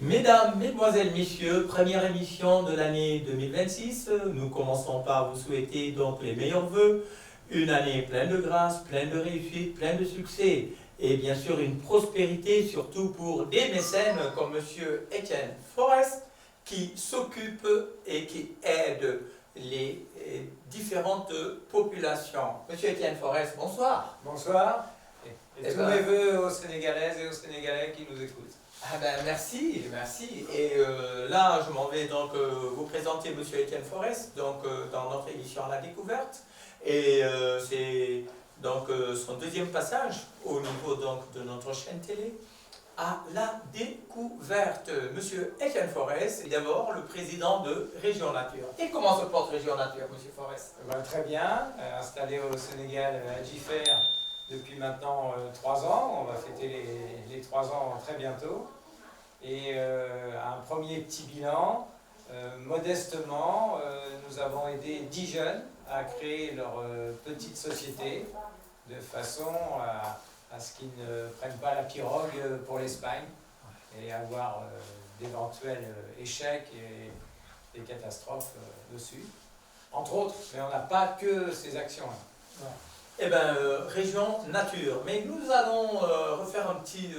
Mesdames, Mesdemoiselles, Messieurs, première émission de l'année 2026. Nous commençons par vous souhaiter donc les meilleurs vœux, une année pleine de grâce, pleine de réussite, pleine de succès et bien sûr une prospérité, surtout pour des mécènes comme Monsieur Étienne Forest qui s'occupe et qui aide les différentes populations. Monsieur Étienne Forest, bonsoir. Bonsoir, et tous ben, mes voeux aux Sénégalaises et aux Sénégalais qui nous écoutent. Ah ben merci, merci. Et là, je m'en vais donc vous présenter Monsieur Étienne Forest, donc dans notre émission à la découverte. Et c'est donc son deuxième passage au niveau donc de notre chaîne télé à la découverte. Monsieur Étienne Forest est d'abord le président de Région Nature. Et comment se porte Région Nature, Monsieur Forest? Très bien, installé au Sénégal à Djifer depuis maintenant 3 ans. On va fêter les 3 ans très bientôt. Et un premier petit bilan, modestement, nous avons aidé 10 jeunes à créer leur petite société de façon à ce qu'ils ne prennent pas la pirogue pour l'Espagne et avoir d'éventuels échecs et des catastrophes dessus. Entre autres, mais on n'a pas que ces actions-là. Eh bien, Région Nature. Mais nous allons refaire un petit,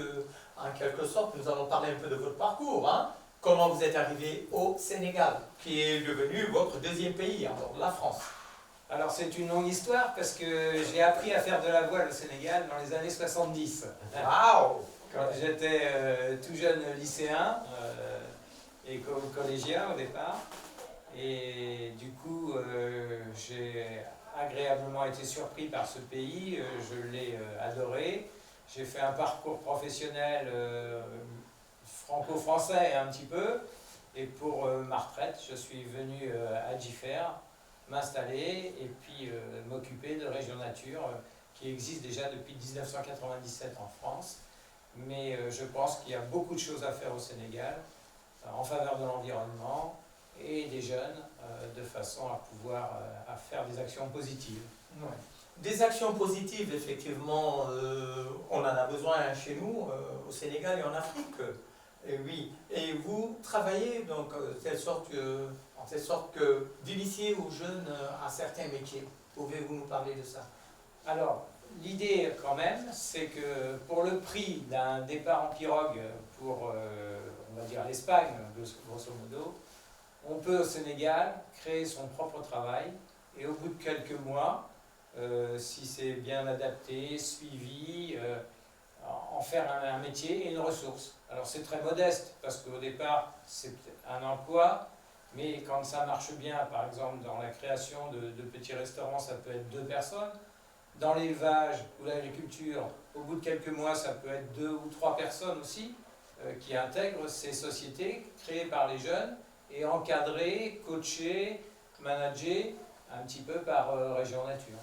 en quelque sorte, nous allons parler un peu de votre parcours. Hein. Comment vous êtes arrivé au Sénégal, qui est devenu votre deuxième pays, alors la France. Alors c'est une longue histoire parce que j'ai appris à faire de la voile au Sénégal dans les années 70. Waouh! Quand j'étais tout jeune lycéen et collégien au départ. Et du coup, j'ai agréablement été surpris par ce pays, je l'ai adoré. J'ai fait un parcours professionnel franco-français un petit peu, et pour ma retraite, je suis venu à Djifer m'installer et puis m'occuper de Région Nature qui existe déjà depuis 1997 en France. Mais je pense qu'il y a beaucoup de choses à faire au Sénégal en faveur de l'environnement et des jeunes, de façon à pouvoir à faire des actions positives. Ouais. Des actions positives, effectivement, on en a besoin chez nous, au Sénégal et en Afrique. Et oui. Et vous travaillez donc en telle sorte que d'initier aux jeunes à certains métiers. Pouvez-vous nous parler de ça? Alors, l'idée quand même, c'est que pour le prix d'un départ en pirogue pour, on va dire, l'Espagne, grosso modo, on peut au Sénégal créer son propre travail et au bout de quelques mois, si c'est bien adapté, suivi, en faire un métier et une ressource. Alors c'est très modeste parce qu'au départ c'est un emploi, mais quand ça marche bien, par exemple dans la création de petits restaurants, ça peut être 2 personnes. Dans l'élevage ou l'agriculture, au bout de quelques mois, ça peut être 2 ou 3 personnes aussi qui intègrent ces sociétés créées par les jeunes et encadrées, coachées, managées un petit peu par Région Nature.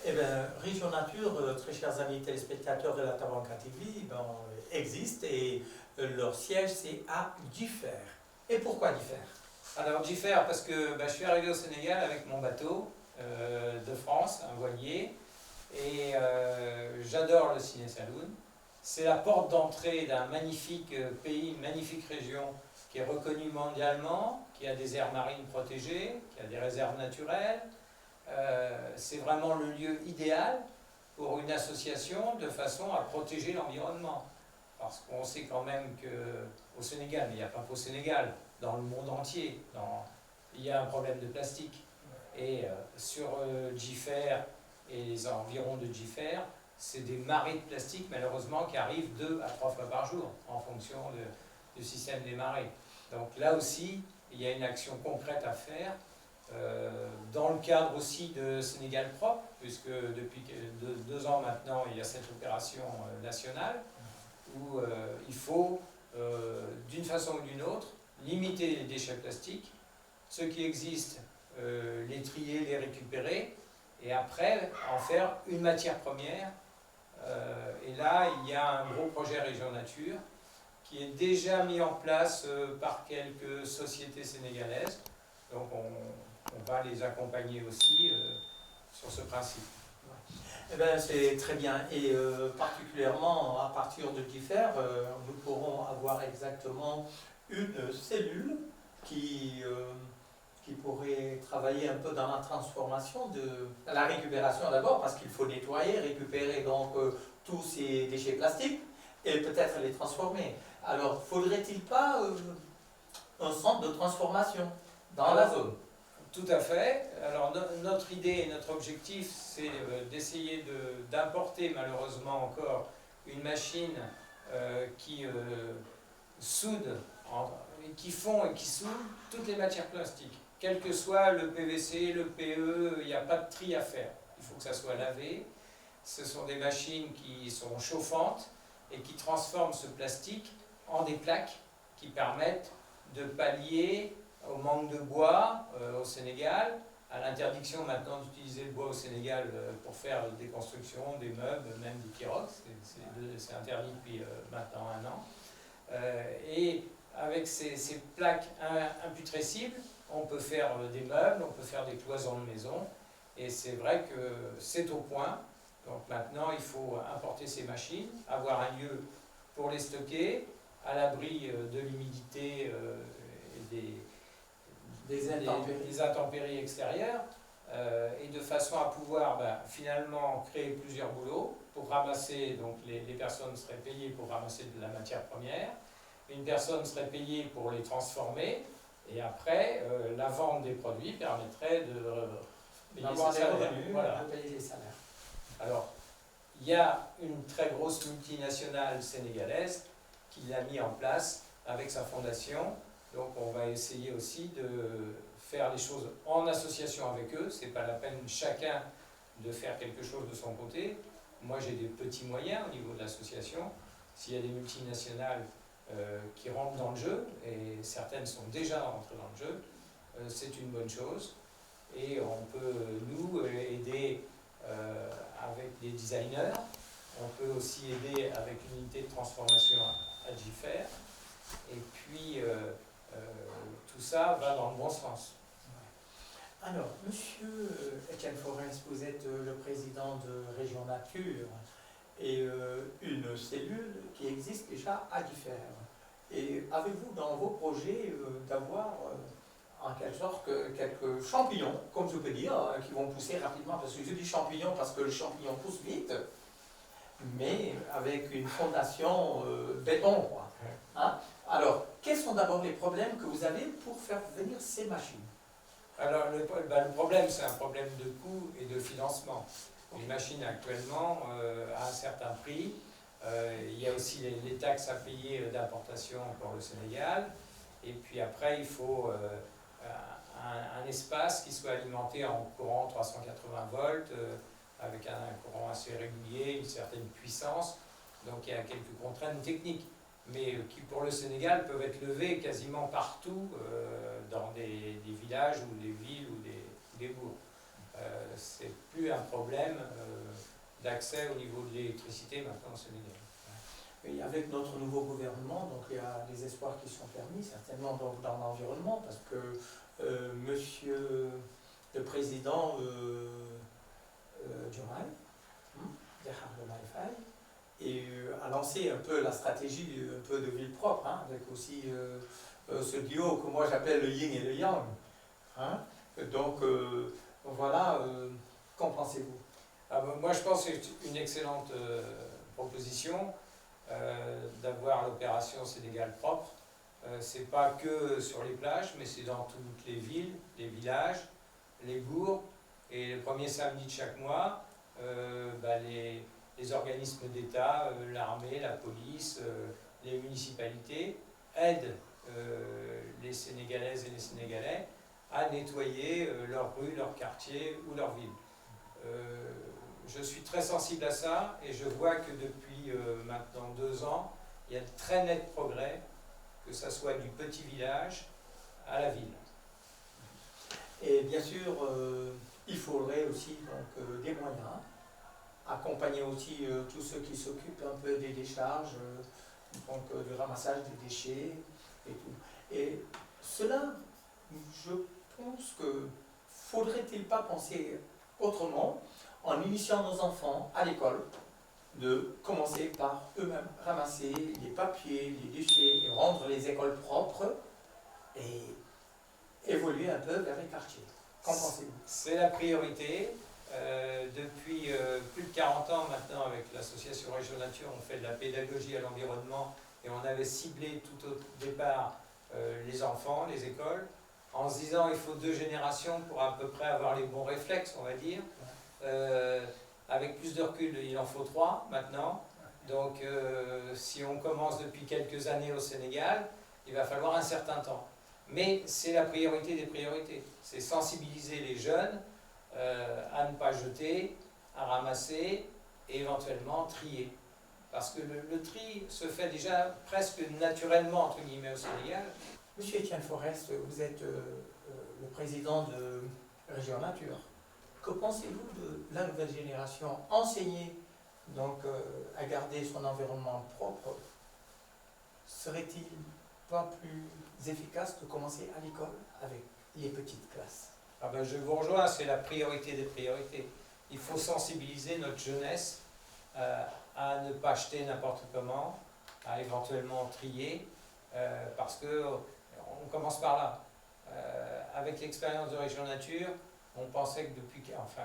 Eh bien, Région Nature, très chers amis téléspectateurs de la Tabanka TV, existe et leur siège c'est à Djifer. Et pourquoi Djifer? Alors Djifer, parce que je suis arrivé au Sénégal avec mon bateau de France, un voilier, et j'adore le Ciné Saloon. C'est la porte d'entrée d'un magnifique pays, une magnifique région qui est reconnue mondialement, qui a des aires marines protégées, qui a des réserves naturelles. C'est vraiment le lieu idéal pour une association de façon à protéger l'environnement. Parce qu'on sait quand même qu'au Sénégal, mais il n'y a pas qu'au Sénégal, dans le monde entier, il y a un problème de plastique. Et sur Djifer et les environs de Djifer, c'est des marées de plastique malheureusement qui arrivent 2 à 3 fois par jour en fonction du système des marées. Donc là aussi, il y a une action concrète à faire. Dans le cadre aussi de Sénégal Propre, puisque depuis 2 ans maintenant, il y a cette opération nationale où il faut, d'une façon ou d'une autre, limiter les déchets plastiques, ceux qui existent, les trier, les récupérer, et après en faire une matière première. Et là, il y a un gros projet Région Nature qui est déjà mis en place par quelques sociétés sénégalaises. Donc on va les accompagner aussi sur ce principe. Eh ben, c'est très bien. Et particulièrement à partir de Differ, nous pourrons avoir exactement une cellule qui pourrait travailler un peu dans la transformation de la récupération d'abord, parce qu'il faut nettoyer, récupérer donc tous ces déchets plastiques et peut-être les transformer. Alors, faudrait-il pas un centre de transformation dans la zone? Tout à fait. Alors notre idée et notre objectif, c'est d'essayer d'importer malheureusement encore une machine qui soude, qui fond et qui soude toutes les matières plastiques. Quel que soit le PVC, le PE, il n'y a pas de tri à faire. Il faut que ça soit lavé. Ce sont des machines qui sont chauffantes et qui transforment ce plastique en des plaques qui permettent de pallier au manque de bois au Sénégal, à l'interdiction maintenant d'utiliser le bois au Sénégal pour faire des constructions, des meubles, même des pirogues, c'est interdit depuis maintenant 1 an. Et avec ces plaques imputrescibles, on peut faire des meubles, on peut faire des cloisons de maison, et c'est vrai que c'est au point. Donc maintenant, il faut importer ces machines, avoir un lieu pour les stocker, à l'abri de l'humidité et des intempéries extérieures, et de façon à pouvoir finalement créer plusieurs boulots pour ramasser, donc les personnes seraient payées pour ramasser de la matière première, une personne serait payée pour les transformer, et après la vente des produits permettrait de payer ses salaires. Voilà. De payer les salaires. Alors, il y a une très grosse multinationale sénégalaise qui l'a mis en place avec sa fondation. Donc on va essayer aussi de faire les choses en association avec eux. Ce n'est pas la peine chacun de faire quelque chose de son côté. Moi j'ai des petits moyens au niveau de l'association. S'il y a des multinationales qui rentrent dans le jeu, et certaines sont déjà rentrées dans le jeu, c'est une bonne chose. Et on peut nous aider avec des designers. On peut aussi aider avec une unité de transformation à Differ. Et puis tout ça va dans le bon sens. Alors, monsieur Etienne Forens, vous êtes le président de Région Nature et une cellule qui existe déjà à Differ. Et avez-vous dans vos projets d'avoir en quelque sorte quelques champignons, comme je peux dire, qui vont pousser rapidement, parce que je dis champignons parce que le champignon pousse vite, mais avec une fondation béton, quoi. Hein? Alors, quels sont d'abord les problèmes que vous avez pour faire venir ces machines? Alors, le problème, c'est un problème de coût et de financement. Les machines actuellement, à un certain prix, il y a aussi les taxes à payer d'importation pour le Sénégal, et puis après, il faut un espace qui soit alimenté en courant 380 volts, avec un courant assez régulier, une certaine puissance. Donc il y a quelques contraintes techniques, mais qui pour le Sénégal peuvent être levées quasiment partout dans des villages ou des villes ou des bourgs. C'est plus un problème d'accès au niveau de l'électricité maintenant au Sénégal. Et avec notre nouveau gouvernement, donc il y a des espoirs qui sont permis, certainement dans l'environnement, parce que monsieur le président Diomaye, et a lancé un peu la stratégie un peu de ville propre, hein, avec aussi ce duo que moi j'appelle le yin et le yang. Hein. Donc voilà, qu'en pensez-vous? Moi je pense que c'est une excellente proposition d'avoir l'opération Sénégal propre. C'est pas que sur les plages, mais c'est dans toutes les villes, les villages, les bourgs, et le premier samedi de chaque mois, les organismes d'État, l'armée, la police, les municipalités aident les Sénégalaises et les Sénégalais à nettoyer leurs rues, leurs quartiers ou leur ville. Je suis très sensible à ça et je vois que depuis maintenant 2 ans, il y a de très nets progrès, que ce soit du petit village à la ville. Et bien sûr, il faudrait aussi donc, des moyens accompagner aussi tous ceux qui s'occupent un peu des décharges, donc du ramassage des déchets et tout. Et cela, je pense que faudrait-il pas penser autrement en initiant nos enfants à l'école, de commencer par eux-mêmes ramasser les papiers, les déchets et rendre les écoles propres et évoluer un peu vers les quartiers. Qu'en pensez-vous? C'est la priorité. Depuis plus de 40 ans maintenant, avec l'association Région Nature, on fait de la pédagogie à l'environnement et on avait ciblé tout au départ les enfants, les écoles, en se disant il faut 2 générations pour à peu près avoir les bons réflexes, on va dire. Avec plus de recul, il en faut 3 maintenant. Donc si on commence depuis quelques années au Sénégal, il va falloir un certain temps. Mais c'est la priorité des priorités. C'est sensibiliser les jeunes à ne pas jeter, à ramasser et éventuellement trier. Parce que le tri se fait déjà presque naturellement, entre guillemets, au Sénégal. Monsieur Étienne Forest, vous êtes le président de Région Nature. Que pensez-vous de la nouvelle génération enseigner donc, à garder son environnement propre? Serait-il pas plus efficace de commencer à l'école avec les petites classes? Ah ben je vous rejoins, c'est la priorité des priorités. Il faut sensibiliser notre jeunesse à ne pas jeter n'importe comment, à éventuellement trier, parce que on commence par là. Avec l'expérience de Région Nature, on pensait que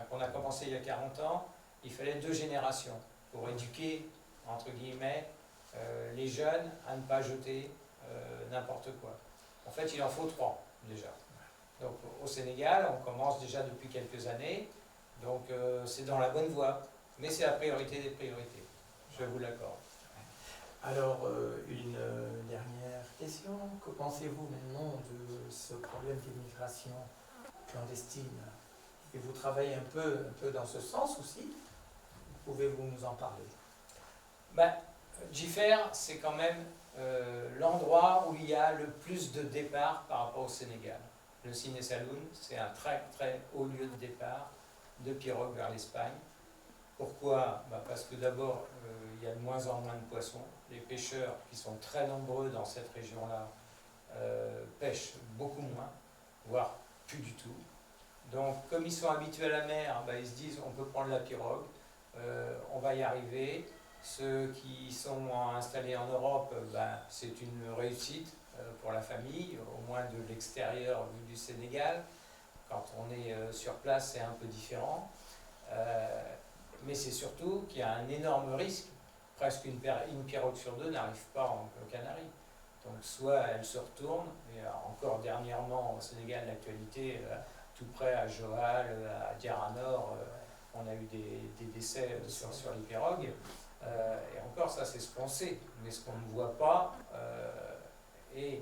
qu'on a commencé il y a 40 ans, il fallait 2 générations pour éduquer, entre guillemets, les jeunes à ne pas jeter n'importe quoi. En fait, il en faut 3 déjà. Donc au Sénégal, on commence déjà depuis quelques années, donc c'est dans la bonne voie, mais c'est la priorité des priorités, je vous l'accorde. Alors, une dernière question. Que pensez-vous maintenant de ce problème d'immigration clandestine? Et vous travaillez un peu dans ce sens aussi. Pouvez-vous nous en parler? Ben, Djifer, c'est quand même l'endroit où il y a le plus de départs par rapport au Sénégal. Le Ciné Saloum, c'est un très très haut lieu de départ de pirogues vers l'Espagne. Pourquoi? Parce que d'abord, il y a de moins en moins de poissons. Les pêcheurs, qui sont très nombreux dans cette région-là, pêchent beaucoup moins, voire plus du tout. Donc, comme ils sont habitués à la mer, ils se disent on peut prendre la pirogue, on va y arriver. Ceux qui sont installés en Europe, c'est une réussite pour la famille, au moins de l'extérieur vu du Sénégal. Quand on est sur place, c'est un peu différent. Mais c'est surtout qu'il y a un énorme risque. Presque une pirogue sur 2 n'arrive pas aux Canaries. Donc soit elle se retourne, et encore dernièrement au Sénégal, l'actualité, tout près à Joal, à Diaranor, on a eu des décès sur les pirogues. Et encore, ça c'est ce qu'on sait, mais ce qu'on ne voit pas. Et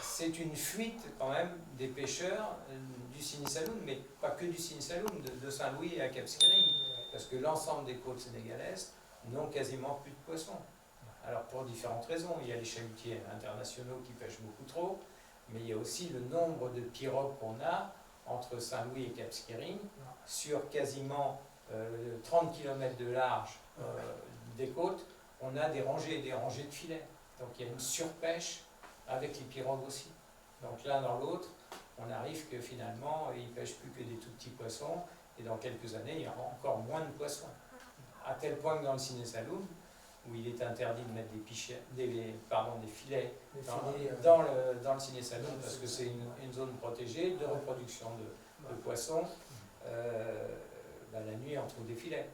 c'est une fuite quand même des pêcheurs du Sini Saloum, mais pas que du Sini Saloum, de Saint-Louis à Cap Skirring, parce que l'ensemble des côtes sénégalaises n'ont quasiment plus de poissons. Alors pour différentes raisons, il y a les chalutiers internationaux qui pêchent beaucoup trop, mais il y a aussi le nombre de pirogues qu'on a entre Saint-Louis et Cap Skirring, sur quasiment 30 km de large des côtes, on a des rangées de filets. Donc il y a une surpêche avec les pirogues aussi. Donc l'un dans l'autre, on arrive que finalement, ils ne pêchent plus que des tout petits poissons, et dans quelques années, il y aura encore moins de poissons. À tel point que dans le Ciné Saloum, où il est interdit de mettre des filets dans le Ciné Saloum, parce que c'est une zone protégée de reproduction de poissons, la nuit, on trouve des filets.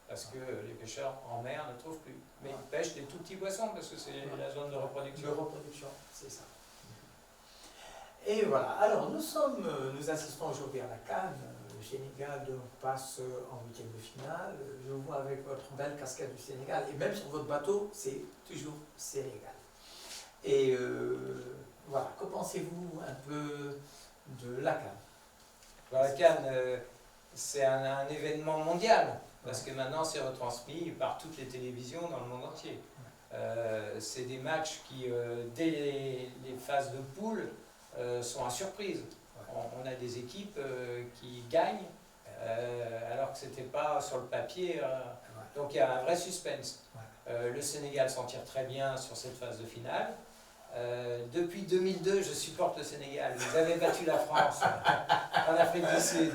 Parce que les pêcheurs en mer ne trouvent plus. Mais ils pêchent des tout petits poissons, parce que c'est la zone de reproduction. De reproduction, c'est ça. Et voilà, alors nous assistons aujourd'hui à la CAN. Le Sénégal passe en 8e de finale. Je vois avec votre belle casquette du Sénégal, et même sur votre bateau, c'est toujours Sénégal. Et voilà, que pensez-vous un peu de la CAN? La CAN, c'est un événement mondial, parce que maintenant c'est retransmis par toutes les télévisions dans le monde entier. C'est des matchs qui, dès les phases de poule, sont à surprise. On a des équipes qui gagnent alors que c'était pas sur le papier. Donc il y a un vrai suspense. Le Sénégal s'en tire très bien sur cette phase de finale. Depuis 2002, je supporte le Sénégal. Vous avez battu la France en Afrique du Sud.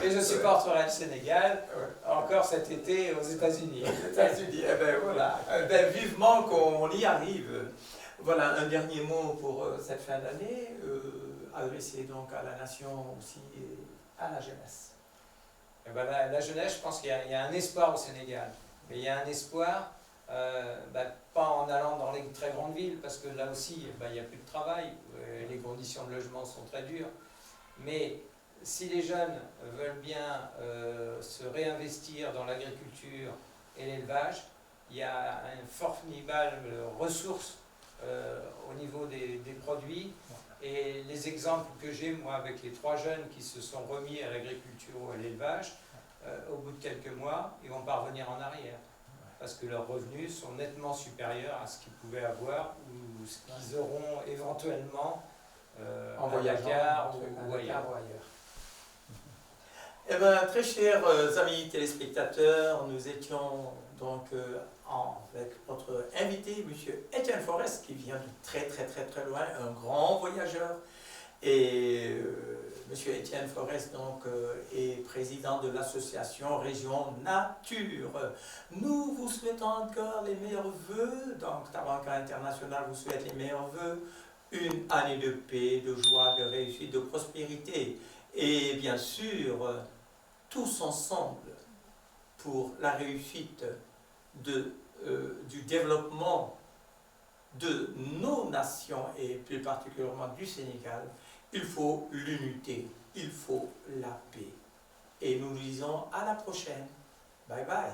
Et je supporterai le Sénégal encore cet été aux États-Unis. Aux États-Unis, eh ben voilà. Eh ben, vivement qu'on y arrive. Voilà, un dernier mot pour cette fin d'année, adressé donc à la nation aussi et à la jeunesse. Et ben la jeunesse, je pense qu'il y a un espoir au Sénégal. Mais il y a un espoir, pas en allant dans les très grandes villes, parce que là aussi, il n'y a plus de travail, les conditions de logement sont très dures. Mais si les jeunes veulent bien se réinvestir dans l'agriculture et l'élevage, il y a une formidable ressource au niveau des produits. Et les exemples que j'ai, moi, avec les 3 jeunes qui se sont remis à l'agriculture ou à l'élevage, au bout de quelques mois, ils vont pas revenir en arrière. Parce que leurs revenus sont nettement supérieurs à ce qu'ils pouvaient avoir ou ce qu'ils auront éventuellement en à voyageant Dakar ou ailleurs. ailleurs. Eh bien, très chers amis téléspectateurs, nous étions donc avec notre invité, M. Étienne Forest, qui vient de très loin, un grand voyageur. Et M. Étienne Forest donc, est président de l'association Région Nature. Nous vous souhaitons encore les meilleurs vœux. Donc, Tabanka International vous souhaite les meilleurs vœux. Une année de paix, de joie, de réussite, de prospérité. Et bien sûr, tous ensemble pour la réussite du développement de nos nations et plus particulièrement du Sénégal, il faut l'unité, il faut la paix. Et nous nous disons à la prochaine. Bye bye.